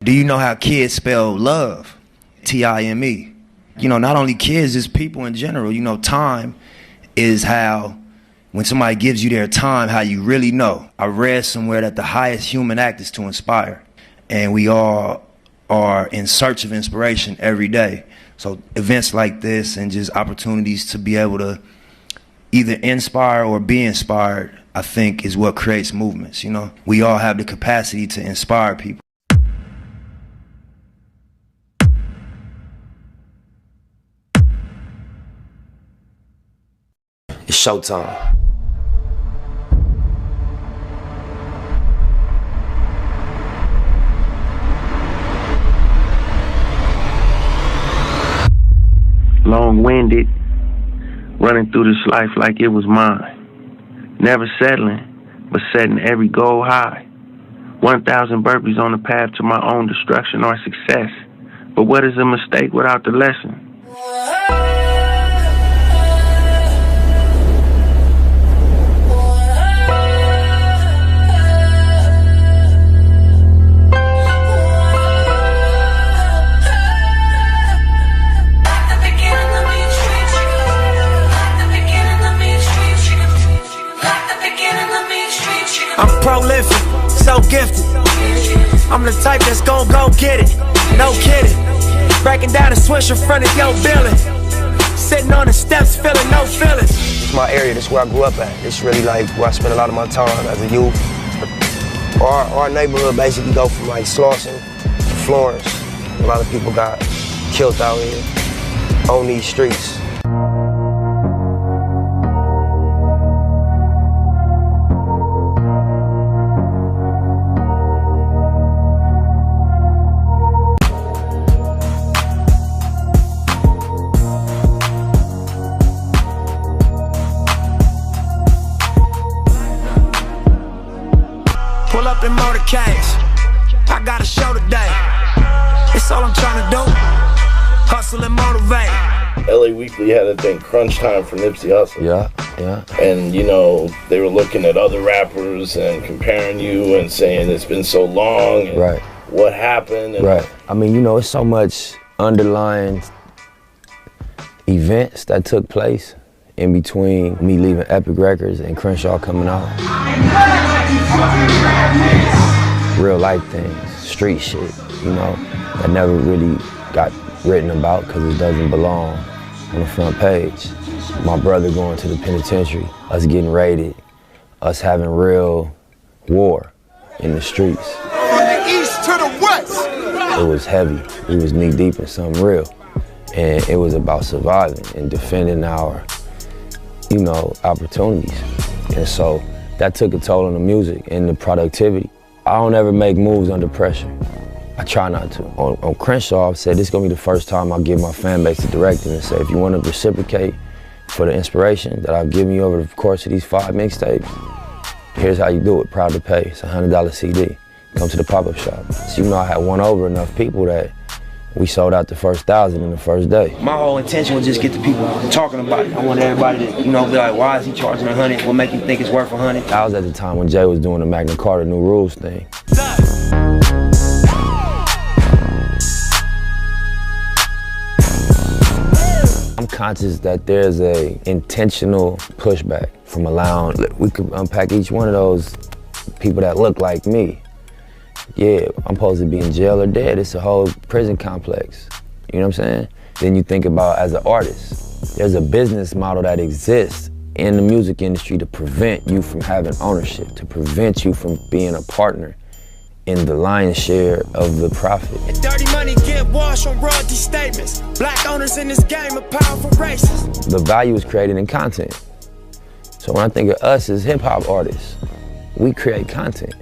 Do you know how kids spell love? T-I-M-E. You know, not only kids, just people in general. You know, time is how, when somebody gives you their time, how you really know. I read somewhere that the highest human act is to inspire. And we all are in search of inspiration every day. So events like this and just opportunities to be able to either inspire or be inspired, I think, is what creates movements, you know? We all have the capacity to inspire people. It's showtime. Long-winded, running through this life like it was mine. Never settling, but setting every goal high. 1,000 burpees on the path to my own destruction or success. But what is a mistake without the lesson? I'm prolific, so gifted. I'm the type that's gon' go get it, no kidding. Breaking down a switch in front of your building. Sitting on the steps, feeling no feelings. It's my area, this is where I grew up at. It's really like where I spent a lot of my time as a youth. Our neighborhood basically go from like Slauson to Florence. A lot of people got killed out here on these streets. Pull up in motorcades, I got a show today. It's all I'm trying to do, hustle and motivate. LA Weekly had a thing, Crunch Time for Nipsey Hussle. Yeah. And you know, they were looking at other rappers and comparing you and saying it's been so long and Right. what happened. And Right. I mean, you know, it's so much underlying events that took place in between me leaving Epic Records and Crenshaw coming out. Real life things, street shit, you know, that never really got written about because it doesn't belong on the front page. My brother going to the penitentiary, us getting raided, us having real war in the streets. From the east to the west. It was heavy. We was knee deep in something real. And it was about surviving and defending our, you know, opportunities. And so that took a toll on the music and the productivity. I don't ever make moves under pressure. I try not to. On Crenshaw, I've said this is gonna be the first time I give my fan base a directive and say, if you wanna reciprocate for the inspiration that I've given you over the course of these 5 mixtapes, here's how you do it, proud to pay. It's a $100 CD. Come to the pop-up shop. So you know I had won over enough people that we sold out the first 1,000 in the first day. My whole intention was just get the people talking about it. I want everybody to, you know, be like, why is he charging 100? What make you think it's worth 100? That was at the time when Jay was doing the Magna Carta New Rules thing. I'm conscious that there's a intentional pushback from allowing, we could unpack each one of those people that look like me. Yeah, I'm supposed to be in jail or dead. It's a whole prison complex. You know what I'm saying? Then you think about as an artist, there's a business model that exists in the music industry to prevent you from having ownership, to prevent you from being a partner in the lion's share of the profit. And dirty money get washed on royalty statements. Black owners in this game are powerful racists. The value is created in content. So when I think of us as hip hop artists, we create content.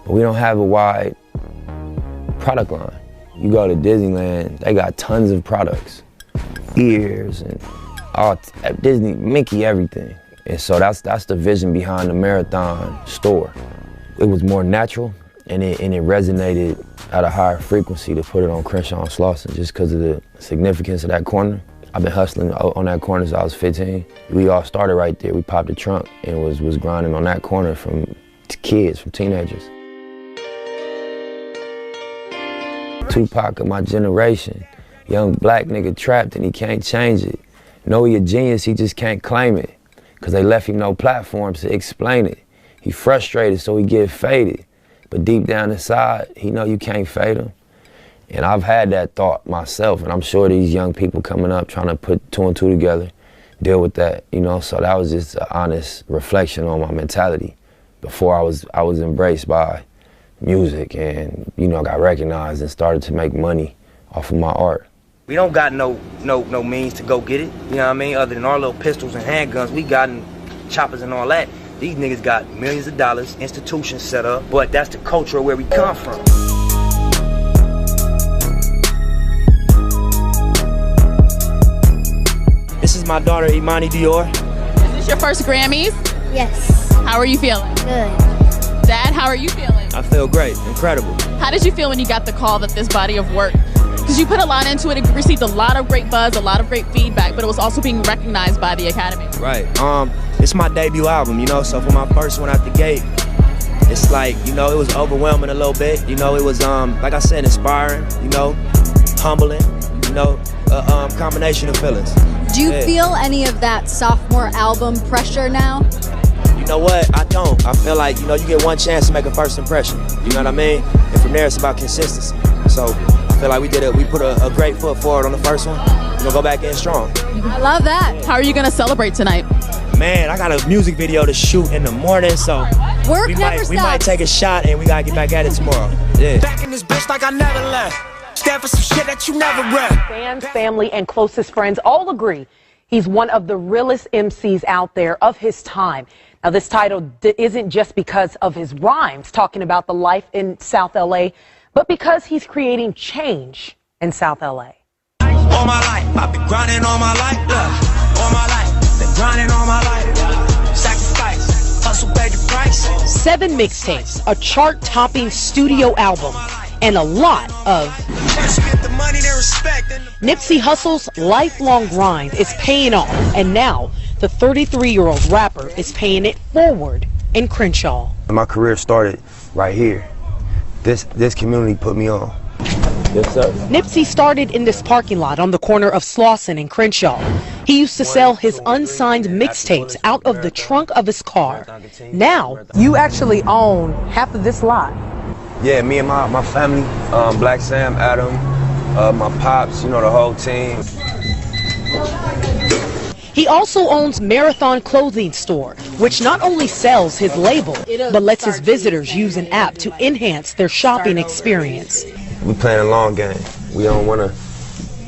But we don't have a wide product line. You go to Disneyland, they got tons of products. Ears and all, Disney, Mickey, everything. And so that's the vision behind the Marathon store. It was more natural and it resonated at a higher frequency to put it on Crenshaw and Slauson just because of the significance of that corner. I've been hustling on that corner since I was 15. We all started right there. We popped the trunk and was grinding on that corner from kids, from teenagers. Tupac of my generation. Young black nigga trapped and he can't change it. Know he a genius, he just can't claim it. Cause they left him no platforms to explain it. He frustrated, so he get faded. But deep down inside, he know you can't fade him. And I've had that thought myself, and I'm sure these young people coming up trying to put two and two together, deal with that, you know? So that was just an honest reflection on my mentality before I was embraced by music and, you know, got recognized and started to make money off of my art. We don't got no means to go get it, you know what I mean? Other than our little pistols and handguns, we got choppers and all that. These niggas got millions of dollars, institutions set up, but that's the culture of where we come from. This is my daughter, Imani Dior. Is this your first Grammys? Yes. How are you feeling? Good. Dad, how are you feeling? I feel great, incredible. How did you feel when you got the call that this body of work, because you put a lot into it, it received a lot of great buzz, a lot of great feedback, but it was also being recognized by the Academy. Right. It's my debut album, you know, so for my first one out the gate, it's like, you know, it was overwhelming a little bit. You know, it was, like I said, inspiring, you know, humbling, you know, a combination of feelings. Do you feel any of that sophomore album pressure now? You know what? I don't. I feel like, you know, you get one chance to make a first impression. You know what I mean? And from there, it's about consistency. So I feel like we put a great foot forward on the first one. We're gonna go back in strong. I love that. How are you gonna celebrate tonight? Man, I got a music video to shoot in the morning, so we might take a shot and we gotta get back at it tomorrow. Yeah. Back in this bitch like I never left. Stand for some shit that you never read. Fans, family, and closest friends all agree he's one of the realest MCs out there of his time. Now, this title isn't just because of his rhymes talking about the life in South LA, but because he's creating change in South LA. All my life, I've been grinding all my life, all my life, been grinding all my life, sacrifice, hustle, pay the price. 7 mixtapes, a chart-topping studio album, and a lot of Nipsey Hussle's lifelong grind is paying off, and now the 33-year-old rapper is paying it forward in Crenshaw. My career started right here. This community put me on. Yes, sir. Nipsey started in this parking lot on the corner of Slauson and Crenshaw. He used to sell his unsigned mixtapes out of the trunk of his car. Now, you actually own half of this lot. Yeah, me and my family, Black Sam, Adam, my pops, you know, the whole team. He also owns Marathon Clothing Store, which not only sells his label, but lets his visitors use an app to enhance their shopping experience. We playing a long game. We don't want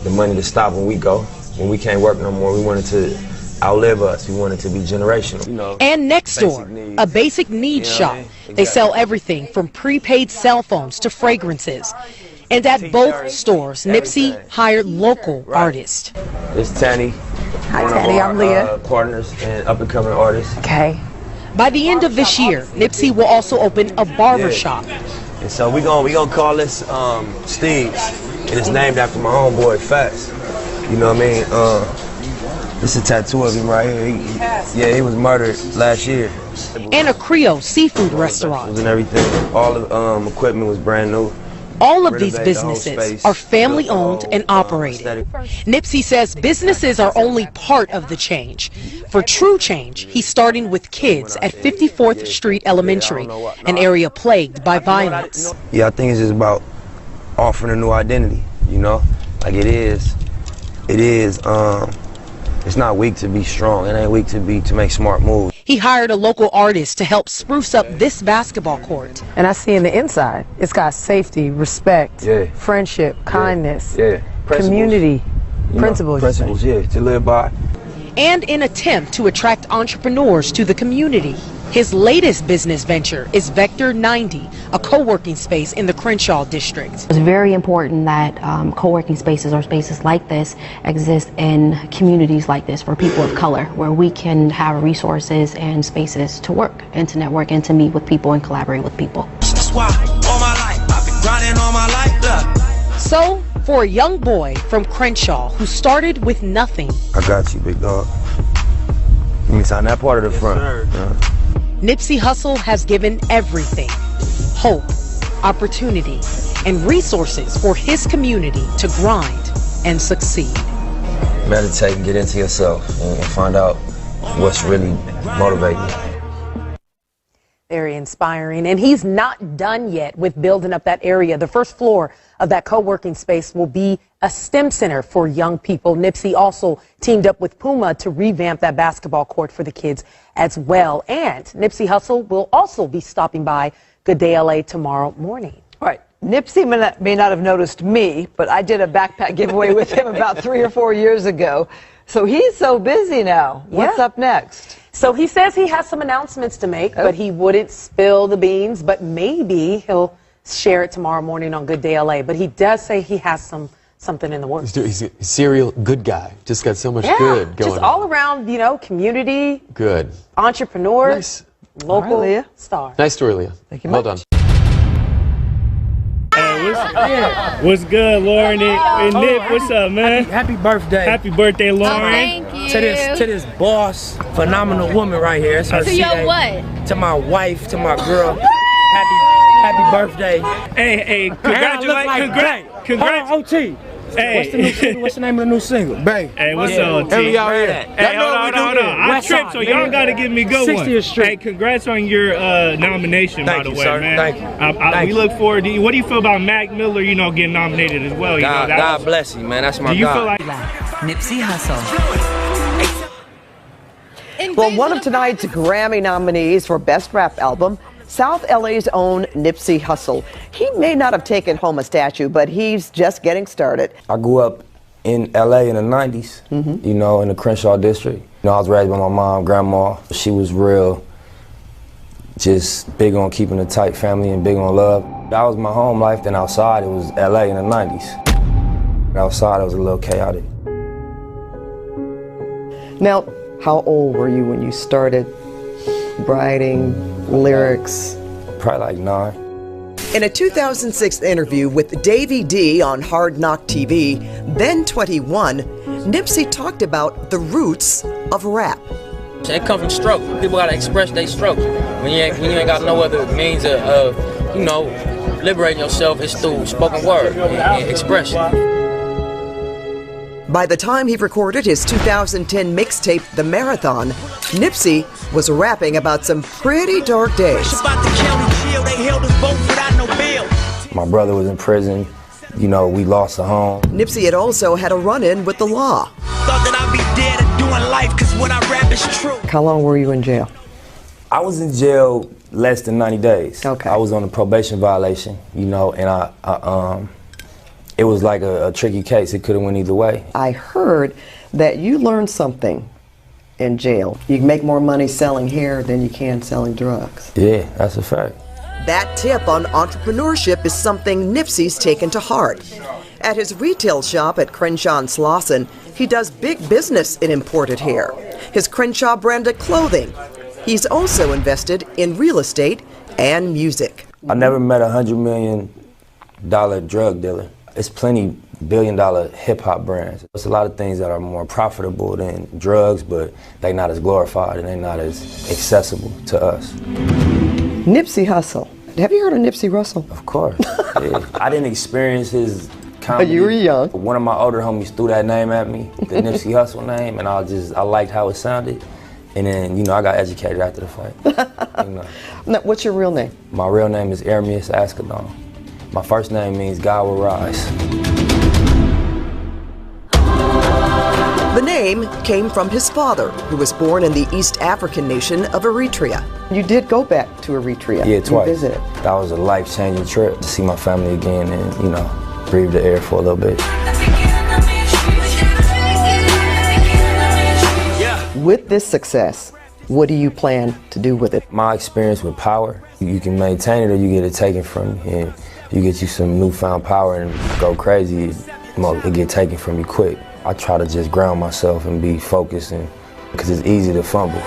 the money to stop when we go. When we can't work no more, we want it to outlive us. We want it to be generational. You know, and next door, a basic needs shop. They sell everything from prepaid cell phones to fragrances. And at both stores, Nipsey hired local artists. It's Tanny. Hi, Tanny. I'm Leah. Partners and up-and-coming artists. Okay. By the end of this year, Nipsey will also open a barber shop. And so we gonna call this Steve's, and it's named after my homeboy Fats. You know what I mean? This is a tattoo of him right here. He was murdered last year. And a Creole seafood restaurant. And everything. All the equipment was brand new. All of these businesses are family-owned and operated. Nipsey says businesses are only part of the change. For true change, he's starting with kids at 54th Street Elementary, an area plagued by violence. Yeah, I think it's just about offering a new identity, you know? Like it's not weak to be strong. It ain't weak to make smart moves. He hired a local artist to help spruce up this basketball court. And I see in the inside, it's got safety, respect, friendship, kindness, community, principles, to live by. And in an attempt to attract entrepreneurs to the community. His latest business venture is Vector 90, a co-working space in the Crenshaw district. It's very important that co-working spaces or spaces like this exist in communities like this for people of color, where we can have resources and spaces to work and to network and to meet with people and collaborate with people. That's why all my life I've been grinding all my life. So, for a young boy from Crenshaw who started with nothing. I got you, big dog. Let me sign that part of the front. Nipsey Hussle has given everything: hope, opportunity, and resources for his community to grind and succeed. Meditate and get into yourself and find out what's really motivating you. Very inspiring. And he's not done yet with building up that area. The first floor of that co-working space will be a STEM center for young people. Nipsey also teamed up with Puma to revamp that basketball court for the kids as well. And Nipsey Hussle will also be stopping by Good Day LA tomorrow morning. All right. Nipsey may not have noticed me, but I did a backpack giveaway with him about 3 or 4 years ago. So he's so busy now. What's up next? So he says he has some announcements to make, but he wouldn't spill the beans, but maybe he'll share it tomorrow morning on Good Day LA. But he does say he has something in the works. He's a serial good guy. Just got so much good going just all around, you know, community. Good. Entrepreneur. Nice. Local Leah. star. Nice story, Leah. Thank you well much. done. What's good, Lauren and Nip? What's up, man? Happy birthday. Happy birthday, Lauren. Thank you. To this boss, phenomenal woman right here. It's her To your CA. what? To my wife, to my girl. Happy birthday. Hey, congratulations. Congrats. OT. Hey. What's the new single? What's the name of the new single? Bang. Hey, what's up, T? Y'all here. Hey, hold on. I tripped, so y'all gotta give me a good one. 60th Street. Hey, congrats on your nomination, by the way, sir. man. Thank you. We look forward to you. What do you feel about Mac Miller, you know, getting nominated as well? God bless you, man. That's my Do you God. feel like Nipsey Hussle. Well, one of tonight's Grammy nominees for Best Rap Album, South LA's own Nipsey Hussle. He may not have taken home a statue, but he's just getting started. I grew up in LA in the 90s, you know, in the Crenshaw district. You know, I was raised by my mom, grandma. She was real, just big on keeping a tight family and big on love. That was my home life. Then outside, it was LA in the 90s. Outside, it was a little chaotic. Now, how old were you when you started writing lyrics? Probably like 9. In a 2006 interview with Davey D on Hard Knock TV, then 21, Nipsey talked about the roots of rap. It comes from stroke. People gotta express their stroke. When you ain't got no other means of you know, liberating yourself, it's through spoken word and expression. By the time he recorded his 2010 mixtape, The Marathon, Nipsey was rapping about some pretty dark days. My brother was in prison. You know, we lost a home. Nipsey had also had a run-in with the law. Thought that I'd be dead and doing life, cause what I rap is true. How long were you in jail? I was in jail less than 90 days. Okay. I was on a probation violation, you know, and it was like a tricky case. It could have went either way. I heard that you learned something in jail. You can make more money selling hair than you can selling drugs. Yeah, that's a fact. That tip on entrepreneurship is something Nipsey's taken to heart. At his retail shop at Crenshaw and Slauson, he does big business in imported hair. His Crenshaw branded clothing. He's also invested in real estate and music. I never met a $100 million drug dealer. It's plenty billion-dollar hip-hop brands. There's a lot of things that are more profitable than drugs, but they're not as glorified and they're not as accessible to us. Nipsey Hussle. Have you heard of Nipsey Hussle? Of course. Yeah. I didn't experience his comedy. You were young. One of my older homies threw that name at me, the Nipsey Hussle name, and I liked how it sounded. And then, you know, I got educated after the fight. You know. Now, what's your real name? My real name is Ermias Ascadon. My first name means God will rise. The name came from his father, who was born in the East African nation of Eritrea. You did go back to Eritrea. Yeah, twice. You visited. That was a life-changing trip to see my family again and, you know, breathe the air for a little bit. With this success, what do you plan to do with it? My experience with power, you can maintain it or you get it taken from you. And you get you some newfound power and go crazy, it get taken from you quick. I try to just ground myself and be focused, because it's easy to fumble.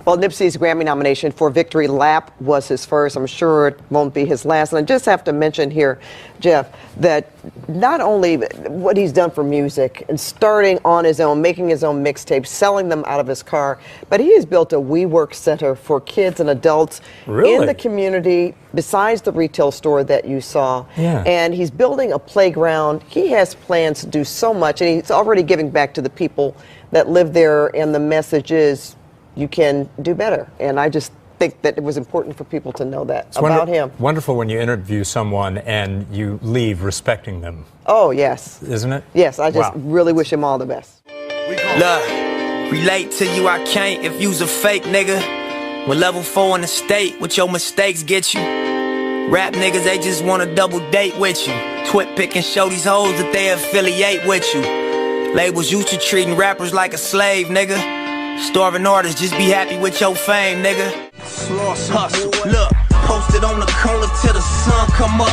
Well, Nipsey's Grammy nomination for Victory Lap was his first. I'm sure it won't be his last. And I just have to mention here, Jeff, that not only what he's done for music and starting on his own, making his own mixtapes, selling them out of his car, but he has built a WeWork center for kids and adults in the community besides the retail store that you saw. Yeah. And he's building a playground. He has plans to do so much, and he's already giving back to the people that live there, and the message is you can do better. And I just think that it was important for people to know that about him. Wonderful when you interview someone and you leave respecting them. Oh, yes. Isn't it? Yes, I just really wish him all the best. Look, relate to you, I can't if you's a fake nigga. With level 4 in the state, what your mistakes get you. Rap niggas, they just wanna double date with you. Twit pick and show these hoes that they affiliate with you. Labels used to treating rappers like a slave, nigga. Starving artists, just be happy with your fame, nigga. Hustle, look, posted on the curler till the sun come up.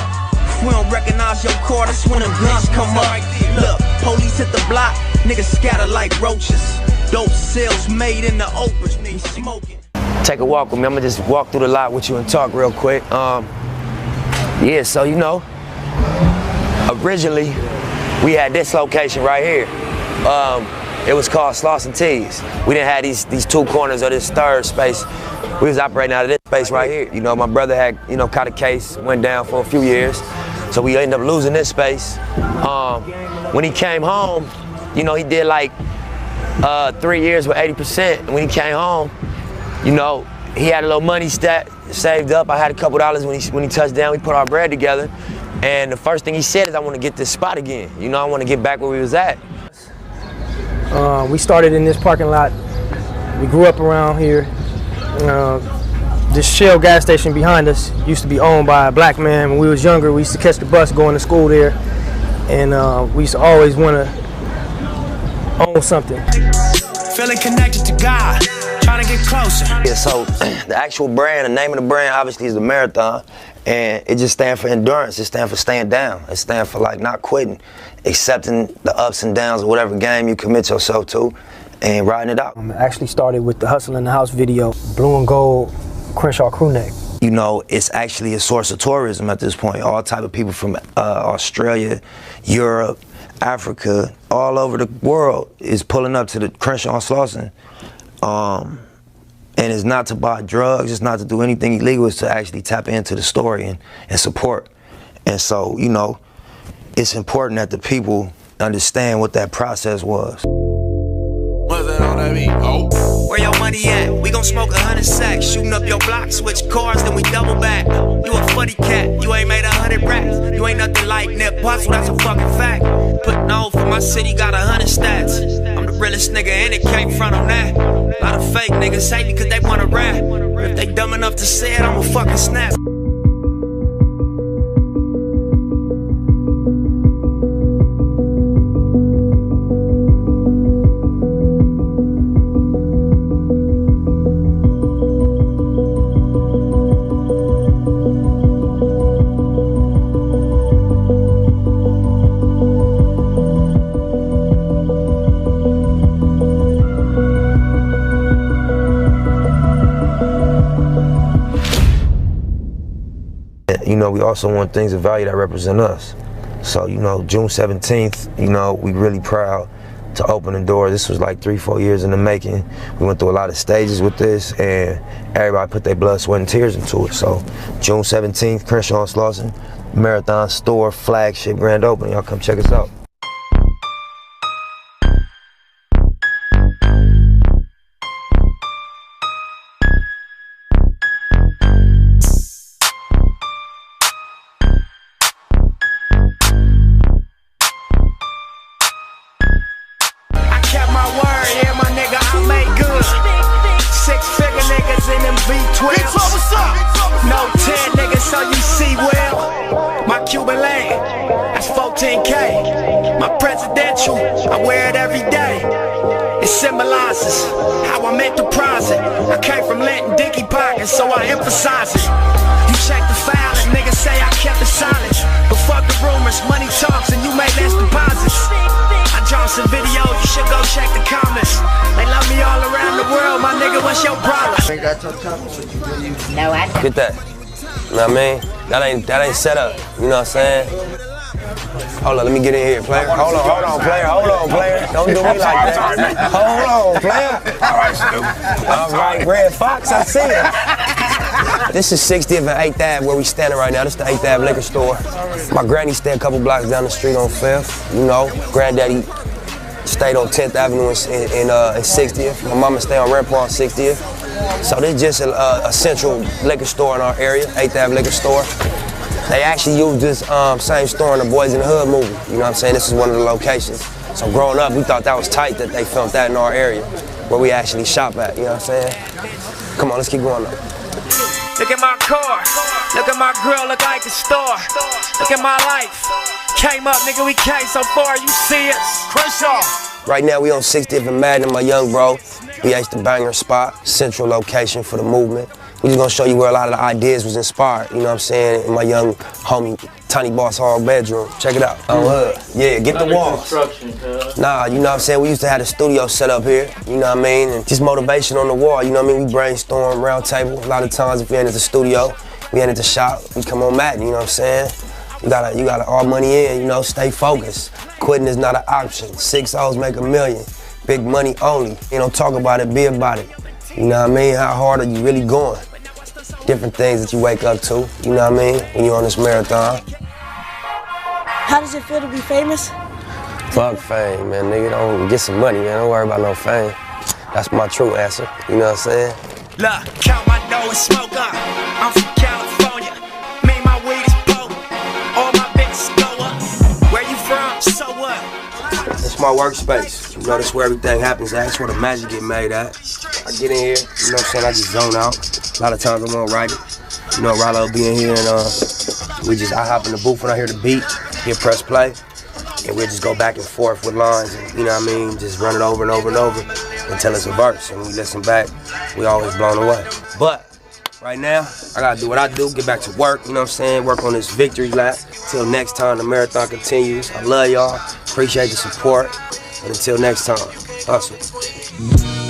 We don't recognize your car, that's when the guns come up. Look, police hit the block, niggas scatter like roaches. Dope sales made in the open, we smoking. Take a walk with me. I'm gonna just walk through the lot with you and talk real quick. Yeah, so you know, originally we had this location right here. It was called Slauson Tees. We didn't have these two corners of this third space. We was operating out of this space right here. You know, my brother had, you know, caught a case, went down for a few years. So we ended up losing this space. When he came home, you know, he did like 3 years with 80%. And when he came home, you know, he had a little money saved up. I had a couple dollars when he touched down. We put our bread together. And the first thing he said is, I want to get this spot again. You know, I want to get back where we was at. We started in this parking lot. We grew up around here. This Shell gas station behind us used to be owned by a black man. When we was younger, we used to catch the bus going to school there. And we used to always want to own something. Feeling connected to God, trying to get closer. Yeah, so the actual brand, the name of the brand obviously is the Marathon. And it just stands for endurance. It stands for staying down. It stands for like not quitting, accepting the ups and downs of whatever game you commit yourself to and riding it out. I actually started with the Hustle in the House video, blue and gold Crenshaw crew neck. You know, it's actually a source of tourism at this point. All type of people from Australia, Europe, Africa, all over the world is pulling up to the Crenshaw Slauson. And it's not to buy drugs, it's not to do anything illegal, it's to actually tap into the story and support. And so, you know, it's important that the people understand what that process was. What's that on that beat? Oh. Where your money at? We gon' smoke 100 sacks, shooting up your block, switch cars, then we double back. You a funny cat, you ain't made 100 racks. You ain't nothing like Nipsey Hussle, that's a fucking fact. Putting on for my city, got 100 stats. I'm the realest nigga and it can't front on that. A lot of fake niggas hate me cause they wanna rap. If they dumb enough to say it, I'ma fucking snap. You know, we also want things of value that represent us. So, you know, June 17th, you know, we really proud to open the door. This was like 3-4 years in the making. We went through a lot of stages with this, and everybody put their blood, sweat, and tears into it. So, June 17th, Crenshaw Slauson, Marathon store, flagship grand opening. Y'all come check us out. No 10 niggas, so you see well. My Cuban lane, that's 14K. My presidential, I wear it every day. It symbolizes how I meant to prize it. I came from Linton Dicky pockets, so I emphasize it. You check the file and niggas say I kept it silent. But fuck the rumors, money talks and you make less deposits. I draw some videos, you should go check the comments. They love me all around the world, my nigga, what's your problem? got your cup on what you use? No, I don't. Get that. You know what I mean? That ain't set up. You know what I'm saying? Hold on, let me get in here, player. Hold on, player. Don't do me like that. Hold on, player. All right, Snoop. All right, Red Fox, I see it. This is 60th and 8th Ave where we standing right now. This is the 8th Ave liquor store. My granny stayed a couple blocks down the street on 5th. You know, granddaddy stayed on 10th Avenue in 60th. My mama stayed on Rampart on 60th. So this is just a central liquor store in our area, 8th Ave liquor store. They actually used this same store in the Boys in the Hood movie. You know what I'm saying? This is one of the locations. So growing up, we thought that was tight that they filmed that in our area where we actually shop at, you know what I'm saying? Come on, let's keep going though. Look at my car, look at my grill, look like a store. Look at my life, came up, nigga, we came so far, you see us. Crenshaw. Right now we on 60th and Madden, my young bro. We at the banger spot, central location for the movement. We just gonna show you where a lot of the ideas was inspired, you know what I'm saying, in my young homie, Tiny Boss Hall bedroom. Check it out. Yeah, get the walls. Nah, you know what I'm saying, we used to have a studio set up here, you know what I mean, and just motivation on the wall, you know what I mean, we brainstorm, round table. A lot of times if we ain't at the studio, we ain't at the shop, we come on Madden, you know what I'm saying. You gotta all money in, you know, stay focused. Quitting is not an option. 6 O's make $1 million. Big money only. You know, talk about it, be about it. You know what I mean? How hard are you really going? Different things that you wake up to, you know what I mean, when you're on this marathon. How does it feel to be famous? Fuck fame, man, nigga. Don't get some money, man. Don't worry about no fame. That's my true answer, you know what I'm saying? Look, count my dough and smoke up. I'm from California. Me, my weed is potent. All my bitches go up. Where you from? So what? It's my workspace. You know, that's where everything happens at. That's where the magic get made at. I get in here, you know what I'm saying, I just zone out. A lot of times I'm gonna write it. You know, Rollo will be in here and I hop in the booth when I hear the beat, hit press play, and we'll just go back and forth with lines and, you know what I mean, just run it over and over and over until it's a verse. And when we listen back, we always blown away. But right now, I gotta do what I do, get back to work, you know what I'm saying, work on this victory lap. Till next time, the marathon continues. I love y'all, appreciate the support, and until next time, hustle.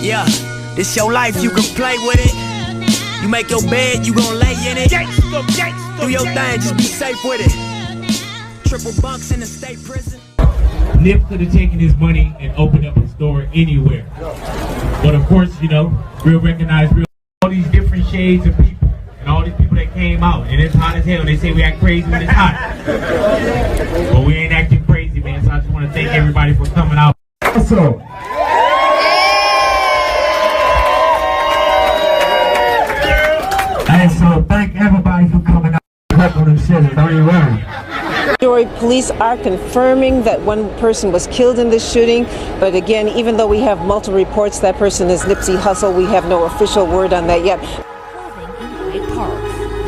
Yeah, this your life, you can play with it. You make your bed, you gon' lay in it. Do your thing, just be safe with it. Triple bunks in the state prison. Nip could have taken his money and opened up a store anywhere. But of course, you know, real recognize real. All these different shades of people and all these people that came out. And it's hot as hell. They say we act crazy when it's hot. But we ain't acting crazy, man. So I just want to thank everybody for coming out. Also, and so thank everybody for coming out. Don't you worry. Police are confirming that one person was killed in this shooting, but again, even though we have multiple reports that person is Nipsey Hussle, we have no official word on that yet.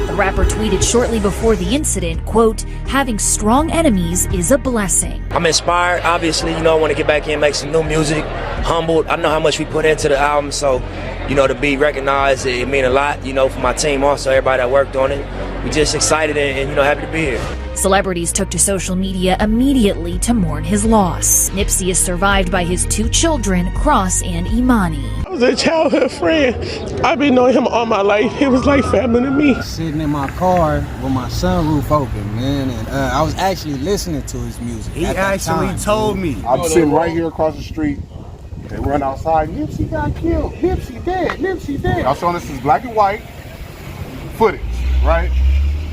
The rapper tweeted shortly before the incident, quote, "Having strong enemies is a blessing." I'm inspired, obviously, you know, I want to get back in, make some new music, humbled. I know how much we put into the album, so, you know, to be recognized, it mean a lot, you know, for my team also, everybody that worked on it. We just excited and you know, happy to be here. Celebrities took to social media immediately to mourn his loss. Nipsey is survived by his 2 children, Cross and Imani. I was a childhood friend. I've been knowing him all my life. He was like family to me. Sitting in my car with my sunroof open, man, and I was actually listening to his music. He actually told me. I'm sitting right here across the street. They run outside. Nipsey got killed. Nipsey dead. Nipsey dead. Y'all showing us this black and white footage, right?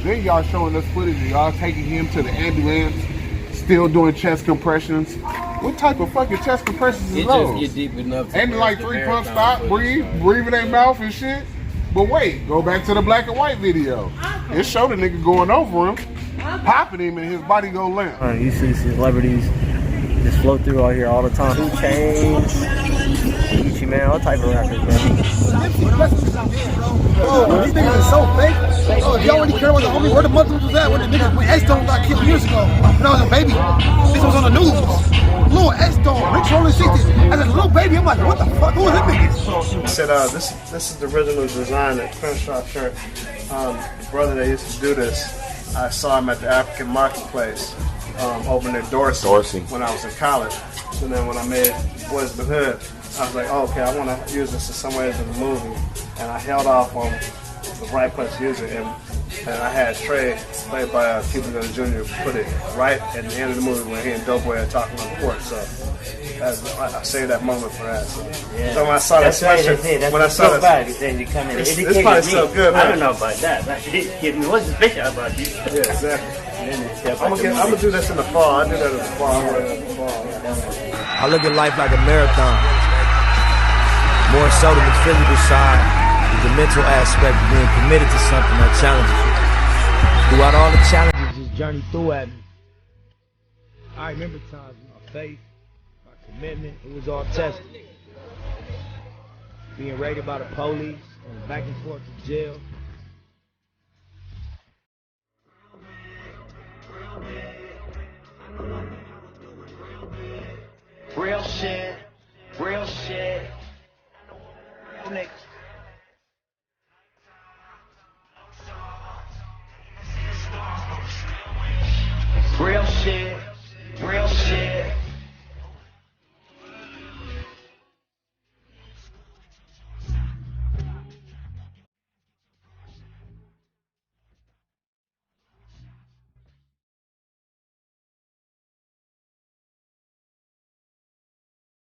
Then y'all showing us footage of y'all taking him to the ambulance, still doing chest compressions. What type of fucking chest compressions is those? Just get deep enough. And like 3 pump stop, breathe in their mouth and shit. But wait, go back to the black and white video. It showed a nigga going over him, popping him, and his body go limp. You see celebrities just float through out here all the time. 2 Chainz, Michee, man, all type of rappers, man. Oh, these niggas are so fake. Oh, if y'all already care about the homie, where the mother was at when the niggas, when X-Stone got killed years ago, when I was a baby. This was on the news. Little X-Stone, Rich Rolling 60s. As a little baby, I'm like, what the fuck? Who are them niggas? He said, this is the original design of Crenshaw shirt. The brother that used to do this, I saw him at the African Marketplace over near Dorsey when I was in college. And then when I made Boys in the Hood, I was like, oh, okay, I want to use this in some ways in the movie. and I held off on the right place to use it, and I had Trey, played by Cuba Gooding Jr., put it right at the end of the movie when he and Doughboy are talking on the porch. So I saved that moment for that. So, so when I saw that sweatshirt, when I saw that, it's probably so good, man. I don't know about that. What's special about you? Yeah, exactly. I'm gonna do this in the fall. I do that in the fall. I look at life like a marathon, more so than the physical side. The mental aspect of being committed to something that challenges you. Throughout all the challenges this journey threw at me, I remember times when my faith, my commitment, it was all tested. Being raided by the police, going back and forth to jail. Real shit, real shit. Niggas. Real shit.